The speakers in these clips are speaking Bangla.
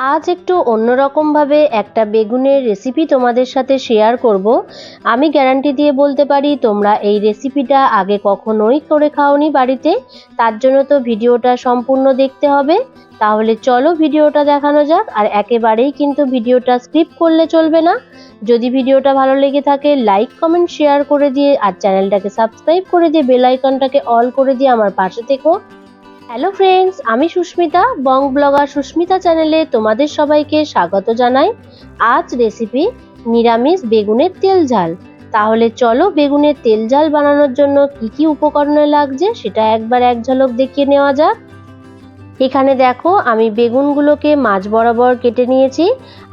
আজ একটু অন্যরকম ভাবে একটা বেগুনের রেসিপি তোমাদের সাথে শেয়ার করব। আমি গ্যারান্টি দিয়ে বলতে পারি তোমরা এই রেসিপিটা আগে কখনোই করে খাওনি বাড়িতে। তার জন্য তো ভিডিওটা সম্পূর্ণ দেখতে হবে। তাহলে চলো ভিডিওটা দেখানো যাক। আর একেবারেই কিন্তু ভিডিওটা স্কিপ করলে চলবে না। যদি ভিডিওটা ভালো লেগে থাকে লাইক কমেন্ট শেয়ার করে দিয়ে আর চ্যানেলটাকে সাবস্ক্রাইব করে দিয়ে বেল আইকনটাকে অল করে দিয়ে আমার পাশে থেকো। হ্যালো ফ্রেন্ডস, আমি সুস্মিতা, বং ব্লগার সুস্মিতা চ্যানেলে তোমাদের সবাইকে স্বাগত জানাই। আজ রেসিপি নিরামিষ বেগুনের তেল ঝাল। তাহলে চলো বেগুনের তেল ঝাল বানানোর জন্য কি কি উপকরণ লাগছে সেটা একবার এক ঝলক দেখিয়ে নেওয়া যাক। এখানে দেখো আমি বেগুনগুলোকে মাঝ বরাবর কেটে নিয়েছি।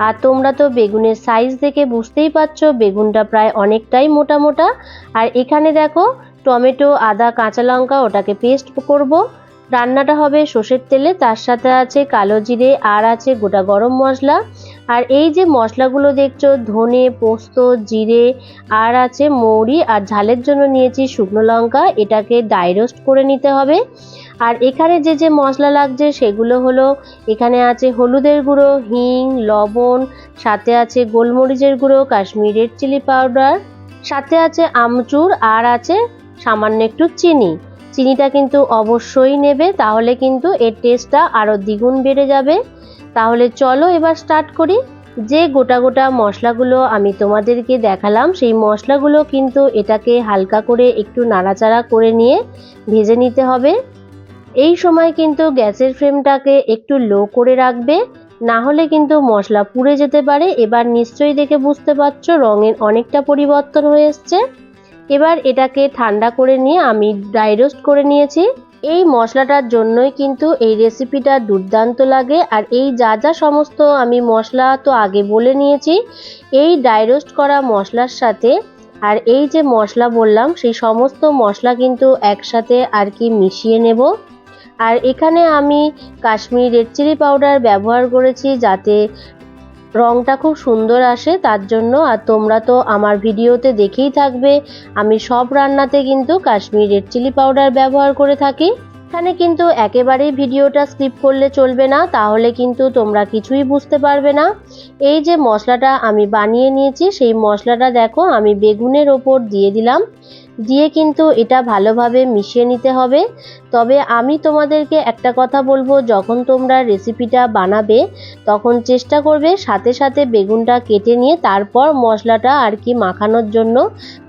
আর তোমরা তো বেগুনের সাইজ দেখে বুঝতেই পারছো বেগুনটা প্রায় অনেকটাই মোটা মোটা। আর এখানে দেখো টমেটো, আদা, কাঁচা লঙ্কা ওটাকে পেস্ট করব। রান্নাটা হবে সর্ষের তেলে, তার সাথে আছে কালো জিরে আর আছে গোটা গরম মশলা। আর এই যে মশলাগুলো দেখছো ধনে, পোস্ত, জিরে আর আছে মৌরি, আর ঝালের জন্য নিয়েছি শুকনো লঙ্কা। এটাকে ড্রাই রোস্ট করে নিতে হবে। আর এখানে যে যে মশলা লাগছে সেগুলো হলো, এখানে আছে হলুদের গুঁড়ো, হিং, লবণ, সাথে আছে গোলমরিচের গুঁড়ো, কাশ্মীরি রেড চিলি পাউডার, সাথে আছে আমচুর আর আছে সামান্য একটু চিনি। চিনিটা কিন্তু অবশ্যই নেবে, তাহলে কিন্তু এর টেস্টটা আরও দ্বিগুণ বেড়ে যাবে। তাহলে চলো এবার স্টার্ট করি। যে গোটা গোটা মশলাগুলো আমি তোমাদেরকে দেখালাম সেই মশলাগুলো কিন্তু এটাকে হালকা করে একটু নাড়াচাড়া করে নিয়ে ভেজে নিতে হবে। এই সময় কিন্তু গ্যাসের ফ্লেমটাকে একটু লো করে রাখবে, না হলে কিন্তু মশলা পুড়ে যেতে পারে। এবার নিশ্চয়ই দেখে বুঝতে পারছো রঙের অনেকটা পরিবর্তন হয়ে এসছে। এবার এটাকে ঠান্ডা করে নিয়ে আমি ড্রাই রোস্ট করে নিয়েছি। এই মশলাটার জন্যই কিন্তু এই রেসিপিটা দুর্দান্ত লাগে। আর এই যা যা সমস্ত আমি মশলা তো আগে বলে নিয়েছি, এই ড্রাই রোস্ট করা মশলার সাথে আর এই যে মশলা বললাম সেই সমস্ত মশলা কিন্তু একসাথে আর কি মিশিয়ে নেব। আর এখানে আমি কাশ্মীরি রেড চিলি পাউডার ব্যবহার করেছি যাতে রংটা খুব সুন্দর আসে তার জন্য। আর তোমরা তো আমার ভিডিওতে দেখেই থাকবে আমি সব রান্নাতে কিন্তু কাশ্মীরি রেড চিলি পাউডার ব্যবহার করে থাকি। এখানে কিন্তু একেবারেই ভিডিওটা স্কিপ করলে চলবে না, তাহলে কিন্তু তোমরা কিছুই বুঝতে পারবে না। এই যে মশলাটা আমি বানিয়ে নিয়েছি সেই মশলাটা দেখো আমি বেগুনের ওপর দিয়ে দিলাম, দিয়ে কিন্তু এটা ভালোভাবে মিশিয়ে নিতে হবে। তবে আমি তোমাদেরকে একটা কথা বলবো, যখন তোমরা রেসিপিটা বানাবে তখন চেষ্টা করবে সাথে সাথে বেগুনটা কেটে নিয়ে তারপর মশলাটা আর কি মাখানোর জন্য।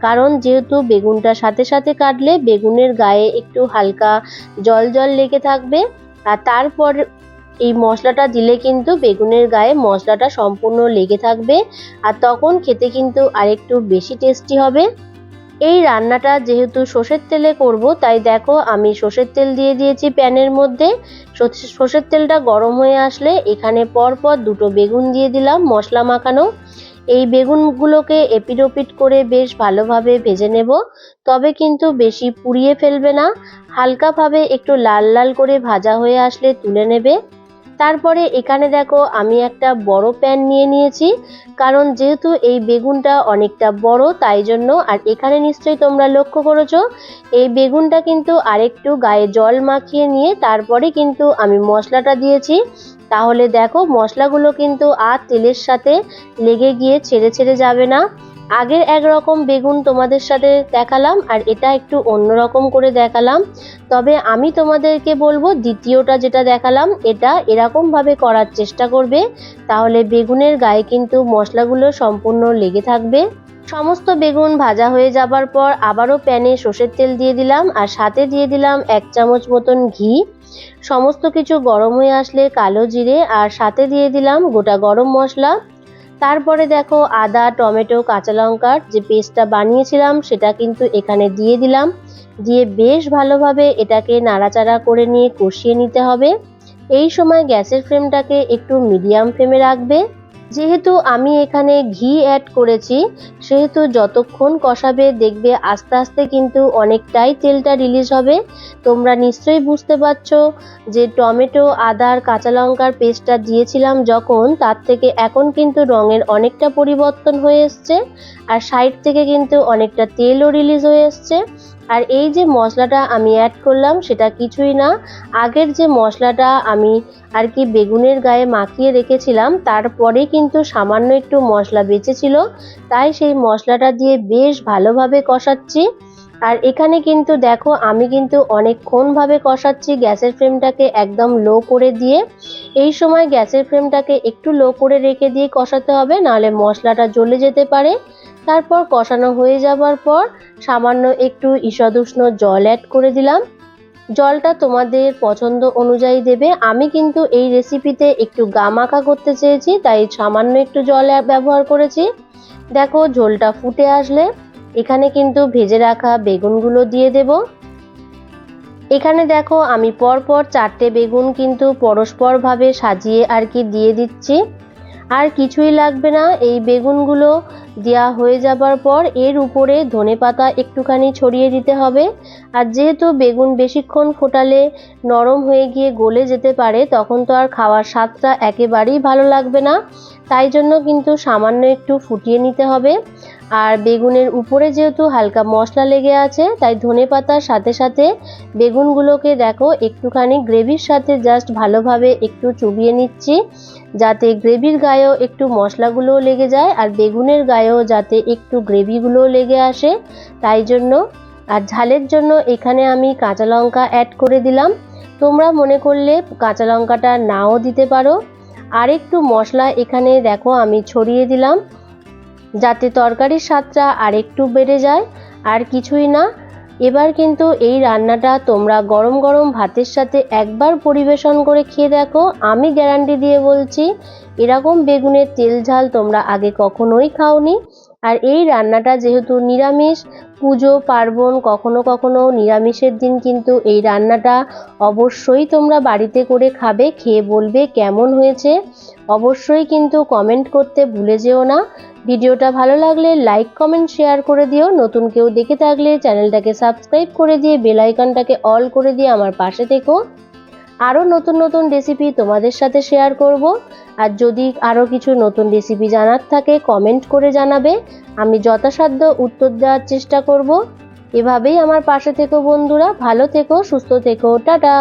কারণ যেহেতু বেগুনটা সাথে সাথে কাটলে বেগুনের গায়ে একটু হালকা জল জল লেগে থাকবে। আর তারপর এই মশলাটা দিলে কিন্তু বেগুনের গায়ে মশলাটা সম্পূর্ণ লেগে থাকবে, আর তখন খেতে কিন্তু আরেকটু বেশি টেস্টি হবে। এই রান্নাটা যেহেতু সর্ষের তেলে করব তাই দেখো আমি সর্ষের তেল দিয়ে দিয়েছি প্যানের মধ্যে। সর্ষের তেলটা গরম হয়ে আসলে এখানে পরপর দুটো বেগুন দিয়ে দিলাম মশলা মাখানো। এই বেগুনগুলোকে এপিট ওপিট করে বেশ ভালোভাবে ভেজে নেব, তবে কিন্তু বেশি পুড়িয়ে ফেলবে না। হালকাভাবে একটু লাল লাল করে ভাজা হয়ে আসলে তুলে নেবে। তারপরে এখানে দেখো আমি একটা বড় প্যান নিয়ে নিয়েছি, কারণ যেহেতু এই বেগুনটা অনেকটা বড় তাই জন্য। আর এখানে নিশ্চয়ই তোমরা লক্ষ্য করেছো এই বেগুনটা কিন্তু আরেকটু গায়ে জল মাখিয়ে নিয়ে তারপরে কিন্তু আমি মশলাটা দিয়েছি। তাহলে দেখো মশলাগুলো কিন্তু আর তেলের সাথে লেগে গিয়ে ছেড়ে ছেড়ে যাবে না। আগের একরকম বেগুন তোমাদের সাথে দেখালাম আর এটা একটু অন্যরকম করে দেখালাম। তবে আমি তোমাদেরকে বলবো দ্বিতীয়টা যেটা দেখালাম এটা এরকম ভাবে করার চেষ্টা করবে, তাহলে বেগুনের গায়ে কিন্তু মশলাগুলো সম্পূর্ণ লেগে থাকবে। সমস্ত বেগুন ভাজা হয়ে যাবার পর আবারও প্যানে সর্ষের তেল দিয়ে দিলাম আর সাথে দিয়ে দিলাম 1 চামচ মতন ঘি। সমস্ত কিছু গরম হয়ে আসলে কালো জিরে আর সাথে দিয়ে দিলাম গোটা গরম মশলা। তারপরে দেখো আদা, টমেটো, কাঁচা লঙ্কার যে পেস্টটা বানিয়েছিলাম সেটা কিন্তু এখানে দিয়ে দিলাম। দিয়ে বেশ ভালোভাবে এটাকে নাড়াচাড়া করে নিয়ে কষিয়ে নিতে হবে। এই সময় গ্যাসের ফ্লেমটাকে একটু মিডিয়াম ফ্লেমে রাখবে। যেহেতু আমি এখানে ঘি অ্যাড করেছি সেহেতু যতক্ষণ কষাবে দেখবে আস্তে আস্তে কিন্তু অনেকটাই তেলটা রিলিজ হবে। তোমরা নিশ্চয়ই বুঝতে পারছো যে টমেটো, আদা আর কাঁচা লঙ্কার পেস্টটা দিয়েছিলাম যখন, তার থেকে এখন কিন্তু রঙের অনেকটা পরিবর্তন হয়ে এসছে আর সাইড থেকে কিন্তু অনেকটা তেলও রিলিজ হয়ে এসছে। আর এই যে মশলাটা আমি অ্যাড করলাম সেটা কিছুই না, আগের যে মশলাটা আমি আর কি বেগুনের গায়ে মাখিয়ে রেখেছিলাম তারপরে কিন্তু সামান্য একটু মশলা বেঁচেছিল, তাই সেই মশলাটা দিয়ে বেশ ভালোভাবে কষাচ্ছি। আর এখানে কিন্তু দেখো আমি কিন্তু অনেকক্ষণ ভাবে কষাচ্ছি, গ্যাসের ফ্লেমটাকে একদম লো করে দিয়ে। এই সময় গ্যাসের ফ্লেমটাকে একটু লো করে রেখে দিয়ে কষাতে হবে, নাহলে মশলাটা জ্বলে যেতে পারে। তারপর কষানো হয়ে যাবার পর সামান্য একটু ঈষৎ উষ্ণ জল অ্যাড করে দিলাম। জলটা তোমাদের পছন্দ অনুযায়ী দেবে। আমি কিন্তু এই রেসিপিতে একটু গামাখা করতে চেয়েছি, তাই সামান্য একটু জল ব্যবহার করেছি। দেখো ঝোলটা ফুটে আসলে এখানে কিন্তু ভেজে রাখা বেগুনগুলো দিয়ে দেব। এখানে দেখো আমি পরপর 4টে বেগুন কিন্তু পরস্পরভাবে সাজিয়ে আর কি দিয়ে দিচ্ছি। আর কিছুই লাগবে না, এই বেগুনগুলো দেওয়া হয়ে যাবার পর এর উপরে ধনেপাতা একটুখানি ছড়িয়ে দিতে হবে। আর যেহেতু বেগুন বেশিক্ষণ ফোটালে নরম হয়ে গিয়ে গলে যেতে পারে, তখন তো আর খাওয়ার স্বাদটা একেবারেই ভালো লাগবে না, তাই জন্য কিন্তু সামান্য একটু ফুটিয়ে নিতে হবে। আর বেগুনের উপরে যেহেতু হালকা মশলা লেগে আছে, তাই ধনেপাতার সাথে সাথে বেগুনগুলোকে দেখো একটুখানি গ্রেভির সাথে জাস্ট ভালোভাবে একটু চুবিয়ে নিচ্ছি, যাতে গ্রেভির গায়েও একটু মশলাগুলোও লেগে যায় আর বেগুনের গায়েও যাতে একটু গ্রেভিগুলোও লেগে আসে, তাই জন্য। আর ঝালের জন্য এখানে আমি কাঁচা লঙ্কা অ্যাড করে দিলাম, তোমরা মনে করলে কাঁচা লঙ্কাটা নাও দিতে পারো। আর একটু মশলা এখানে দেখো আমি ছড়িয়ে দিলাম, যাতে তরকারির স্বাদটা আর একটু বেড়ে যায়। আর কিছুই না, এবার কিন্তু এই রান্নাটা তোমরা গরম গরম ভাতের সাথে একবার পরিবেশন করে খেয়ে দেখো, আমি গ্যারান্টি দিয়ে বলছি এরকম বেগুনের তেল ঝাল তোমরা আগে কখনোই খাওনি। আর এই রান্নাটা যেহেতু নিরামিষ, পুজো পার্বণ কখনো কখনো নিরামিষের দিন কিন্তু এই রান্নাটা অবশ্যই তোমরা বাড়িতে করে খাবে, খেয়ে বলবে কেমন হয়েছে। অবশ্যই কিন্তু কমেন্ট করতে ভুলে যেও না। ভিডিওটা ভালো লাগলে লাইক কমেন্ট শেয়ার করে দিও, নতুন কেউ দেখে থাকলে চ্যানেলটাকে সাবস্ক্রাইব করে দিয়ে বেল আইকনটাকে অল করে দিয়ে আমার পাশে থেকো। আরও নতুন নতুন রেসিপি তোমাদের সাথে শেয়ার করব। আর যদি আরও কিছু নতুন রেসিপি জানার থাকে কমেন্ট করে জানাবে, আমি যথাসাধ্য উত্তর দেওয়ার চেষ্টা করব। এভাবেই আমার পাশে থেকো বন্ধুরা, ভালো থেকো, সুস্থ থেকো, টাটা।